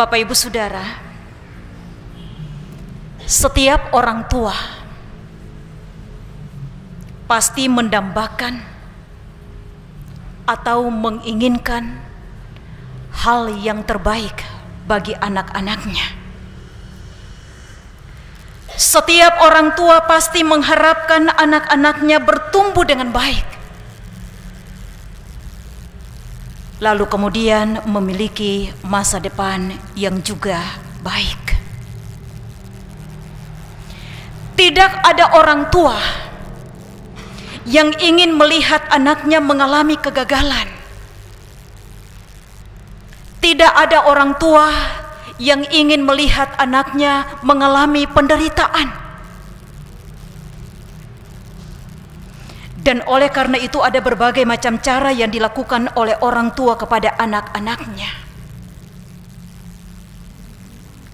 Bapak Ibu Saudara, setiap orang tua pasti mendambakan atau menginginkan hal yang terbaik bagi anak-anaknya. Setiap orang tua pasti mengharapkan anak-anaknya bertumbuh dengan baik, lalu kemudian memiliki masa depan yang juga baik. Tidak ada orang tua yang ingin melihat anaknya mengalami kegagalan. Tidak ada orang tua yang ingin melihat anaknya mengalami penderitaan. Dan oleh karena itu ada berbagai macam cara yang dilakukan oleh orang tua kepada anak-anaknya.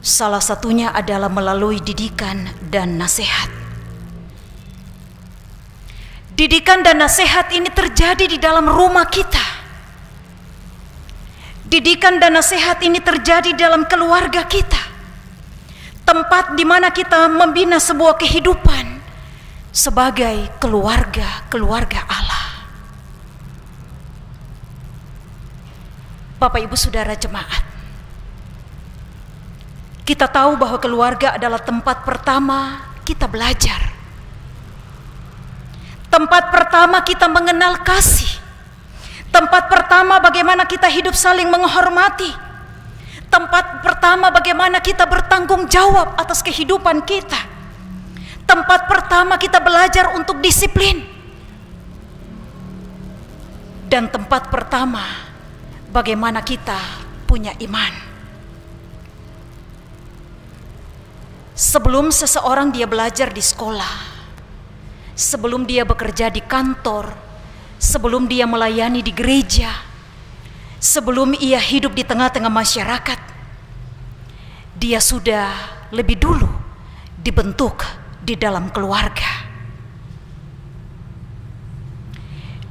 Salah satunya adalah melalui didikan dan nasihat. Didikan dan nasihat ini terjadi di dalam rumah kita. Didikan dan nasihat ini terjadi dalam keluarga kita. Tempat di mana kita membina sebuah kehidupan sebagai keluarga Allah. Bapak Ibu Saudara jemaat, kita tahu bahwa keluarga adalah tempat pertama kita belajar. Tempat pertama kita mengenal kasih. Tempat pertama bagaimana kita hidup saling menghormati. Tempat pertama bagaimana kita bertanggung jawab atas kehidupan kita. Tempat pertama kita belajar untuk disiplin. Dan tempat pertama bagaimana kita punya iman. Sebelum seseorang dia belajar di sekolah, sebelum dia bekerja di kantor, sebelum dia melayani di gereja, sebelum ia hidup di tengah-tengah masyarakat, dia sudah lebih dulu dibentuk di dalam keluarga.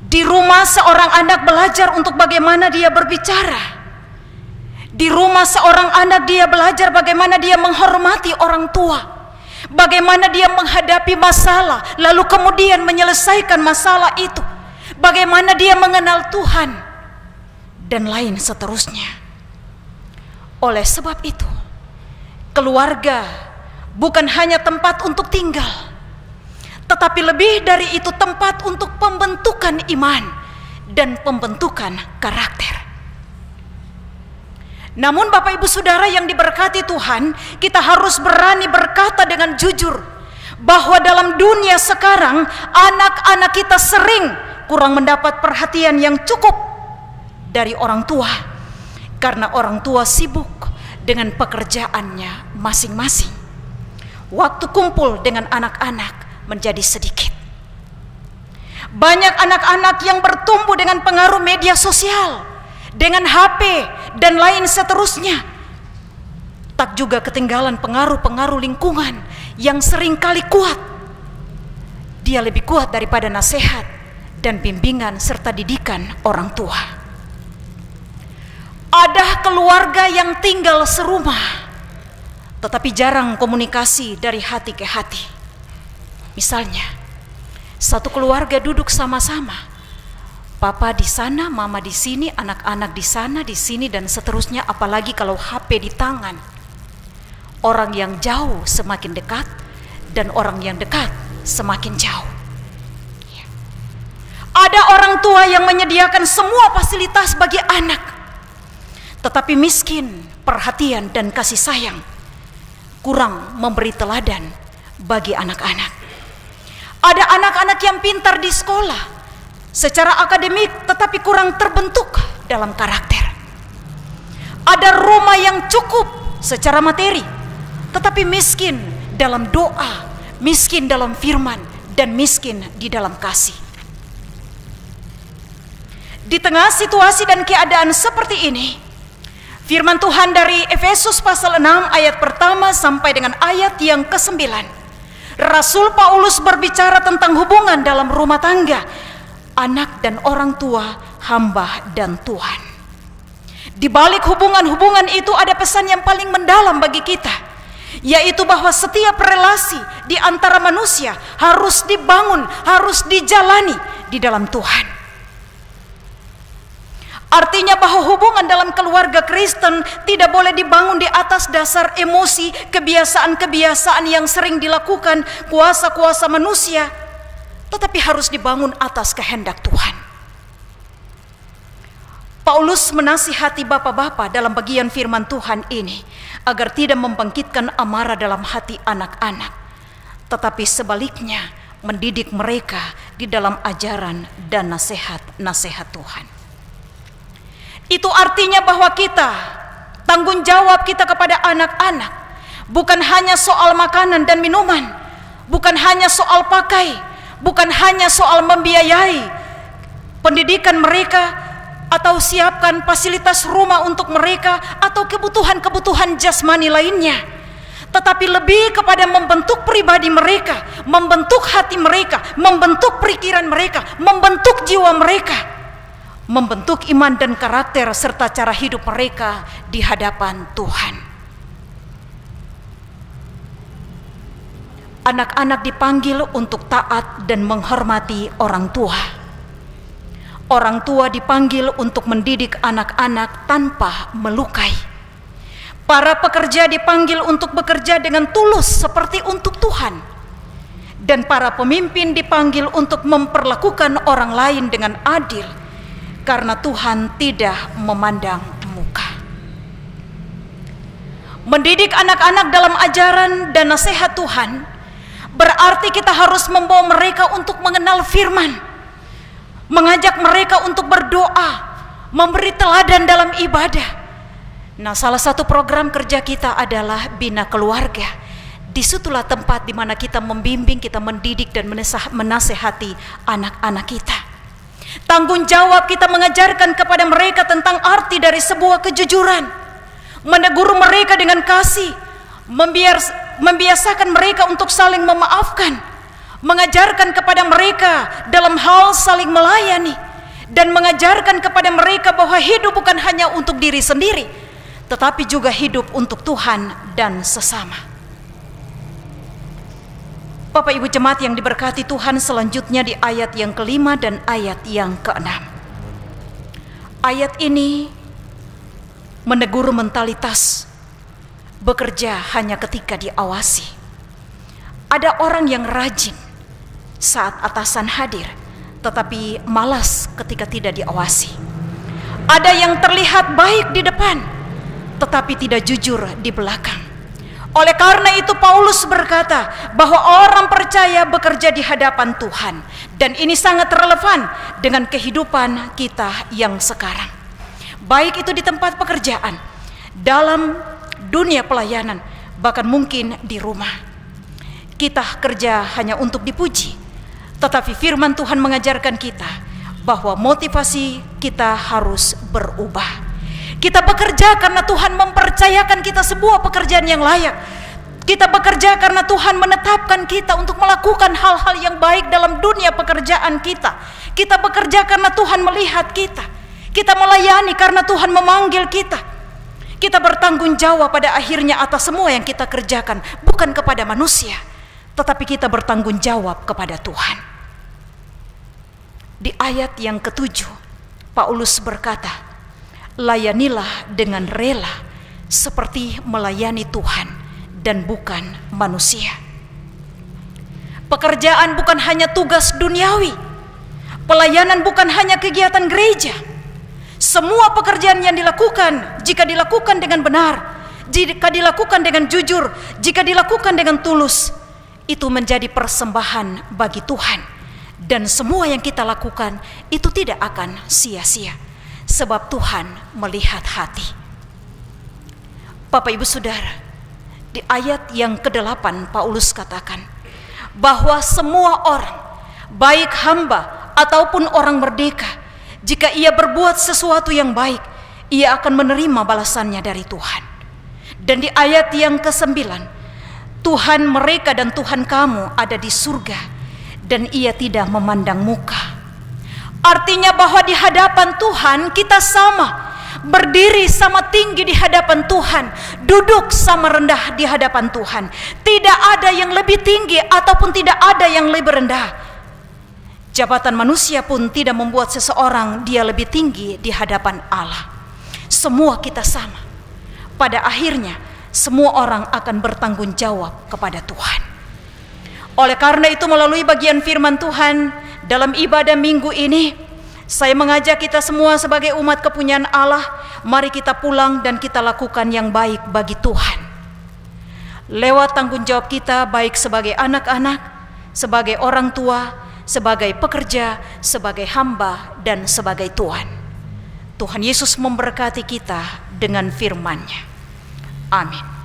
Di rumah seorang anak belajar untuk bagaimana dia berbicara. Di rumah seorang anak dia belajar bagaimana dia menghormati orang tua, bagaimana dia menghadapi masalah lalu kemudian menyelesaikan masalah itu, bagaimana dia mengenal Tuhan, dan lain seterusnya. Oleh sebab itu, keluarga bukan hanya tempat untuk tinggal, tetapi lebih dari itu tempat untuk pembentukan iman dan pembentukan karakter. Namun Bapak Ibu Saudara yang diberkati Tuhan, kita harus berani berkata dengan jujur bahwa dalam dunia sekarang anak-anak kita sering kurang mendapat perhatian yang cukup dari orang tua, karena orang tua sibuk dengan pekerjaannya masing-masing. Waktu kumpul dengan anak-anak menjadi sedikit. Banyak anak-anak yang bertumbuh dengan pengaruh media sosial, dengan HP dan lain seterusnya. Tak juga ketinggalan pengaruh-pengaruh lingkungan yang seringkali kuat. Dia lebih kuat daripada nasihat dan bimbingan serta didikan orang tua. Ada keluarga yang tinggal serumah, tetapi jarang komunikasi dari hati ke hati. Misalnya, satu keluarga duduk sama-sama, papa di sana, mama di sini, anak-anak di sana, di sini, dan seterusnya. Apalagi kalau HP di tangan. Orang yang jauh semakin dekat, dan orang yang dekat semakin jauh. Ada orang tua yang menyediakan semua fasilitas bagi anak, tetapi miskin perhatian dan kasih sayang, kurang memberi teladan bagi anak-anak. Ada anak-anak yang pintar di sekolah secara akademik, tetapi kurang terbentuk dalam karakter. Ada rumah yang cukup secara materi, tetapi miskin dalam doa, miskin dalam firman, dan miskin di dalam kasih. Di tengah situasi dan keadaan seperti ini, firman Tuhan dari Efesus pasal 6 ayat pertama sampai dengan ayat yang ke-9, Rasul Paulus berbicara tentang hubungan dalam rumah tangga, anak dan orang tua, hamba dan Tuhan. Di balik hubungan-hubungan itu ada pesan yang paling mendalam bagi kita, yaitu bahwa setiap relasi di antara manusia harus dibangun, harus dijalani di dalam Tuhan. Artinya bahwa hubungan dalam keluarga Kristen tidak boleh dibangun di atas dasar emosi, kebiasaan-kebiasaan yang sering dilakukan kuasa-kuasa manusia, tetapi harus dibangun atas kehendak Tuhan. Paulus menasihati bapak-bapak dalam bagian firman Tuhan ini agar tidak membangkitkan amarah dalam hati anak-anak, tetapi sebaliknya mendidik mereka di dalam ajaran dan nasihat-nasihat Tuhan. Itu artinya bahwa tanggung jawab kita kepada anak-anak bukan hanya soal makanan dan minuman, bukan hanya soal pakai, bukan hanya soal membiayai pendidikan mereka atau siapkan fasilitas rumah untuk mereka atau kebutuhan-kebutuhan jasmani lainnya, tetapi lebih kepada membentuk pribadi mereka, membentuk hati mereka, membentuk pikiran mereka, membentuk jiwa mereka, membentuk iman dan karakter serta cara hidup mereka di hadapan Tuhan. Anak-anak dipanggil untuk taat dan menghormati orang tua. Orang tua dipanggil untuk mendidik anak-anak tanpa melukai. Para pekerja dipanggil untuk bekerja dengan tulus seperti untuk Tuhan. Dan para pemimpin dipanggil untuk memperlakukan orang lain dengan adil, karena Tuhan tidak memandang muka. Mendidik anak-anak dalam ajaran dan nasihat Tuhan berarti kita harus membawa mereka untuk mengenal firman, mengajak mereka untuk berdoa, memberi teladan dalam ibadah. Nah, salah satu program kerja kita adalah Bina Keluarga. Disitulah tempat di mana kita membimbing, kita mendidik dan menasehati anak-anak kita. Tanggung jawab kita mengajarkan kepada mereka tentang arti dari sebuah kejujuran, menegur mereka dengan kasih, membiasakan mereka untuk saling memaafkan, mengajarkan kepada mereka dalam hal saling melayani, dan mengajarkan kepada mereka bahwa hidup bukan hanya untuk diri sendiri, tetapi juga hidup untuk Tuhan dan sesama. Bapak Ibu jemaat yang diberkati Tuhan, selanjutnya di ayat yang ke-5 dan ayat yang ke-6. Ayat ini menegur mentalitas bekerja hanya ketika diawasi. Ada orang yang rajin saat atasan hadir, tetapi malas ketika tidak diawasi. Ada yang terlihat baik di depan, tetapi tidak jujur di belakang. Oleh karena itu Paulus berkata bahwa orang percaya bekerja di hadapan Tuhan, dan ini sangat relevan dengan kehidupan kita yang sekarang. Baik itu di tempat pekerjaan, dalam dunia pelayanan, bahkan mungkin di rumah. Kita kerja hanya untuk dipuji, tetapi firman Tuhan mengajarkan kita bahwa motivasi kita harus berubah. Kita bekerja karena Tuhan mempercayakan kita sebuah pekerjaan yang layak. Kita bekerja karena Tuhan menetapkan kita untuk melakukan hal-hal yang baik dalam dunia pekerjaan kita. Kita bekerja karena Tuhan melihat kita. Kita melayani karena Tuhan memanggil kita. Kita bertanggung jawab pada akhirnya atas semua yang kita kerjakan, bukan kepada manusia, tetapi kita bertanggung jawab kepada Tuhan. Di ayat yang ke-7, Paulus berkata, layanilah dengan rela seperti melayani Tuhan dan bukan manusia. Pekerjaan bukan hanya tugas duniawi. Pelayanan bukan hanya kegiatan gereja. Semua pekerjaan yang dilakukan, jika dilakukan dengan benar, jika dilakukan dengan jujur, jika dilakukan dengan tulus, itu menjadi persembahan bagi Tuhan. Dan semua yang kita lakukan itu tidak akan sia-sia, sebab Tuhan melihat hati. Bapak Ibu Saudara, di ayat yang ke-8 Paulus katakan bahwa semua orang, baik hamba ataupun orang merdeka, jika ia berbuat sesuatu yang baik, ia akan menerima balasannya dari Tuhan. Dan di ayat yang ke-9, Tuhan mereka dan Tuhan kamu ada di surga, dan ia tidak memandang muka. Artinya bahwa di hadapan Tuhan kita sama, berdiri sama tinggi di hadapan Tuhan, duduk sama rendah di hadapan Tuhan. Tidak ada yang lebih tinggi ataupun tidak ada yang lebih rendah. Jabatan manusia pun tidak membuat seseorang dia lebih tinggi di hadapan Allah. Semua kita sama. Pada akhirnya semua orang akan bertanggung jawab kepada Tuhan. Oleh karena itu, melalui bagian firman Tuhan dalam ibadah minggu ini, saya mengajak kita semua sebagai umat kepunyaan Allah, mari kita pulang dan kita lakukan yang baik bagi Tuhan. Lewat tanggung jawab kita baik sebagai anak-anak, sebagai orang tua, sebagai pekerja, sebagai hamba, dan sebagai tuan. Tuhan Yesus memberkati kita dengan firman-Nya. Amin.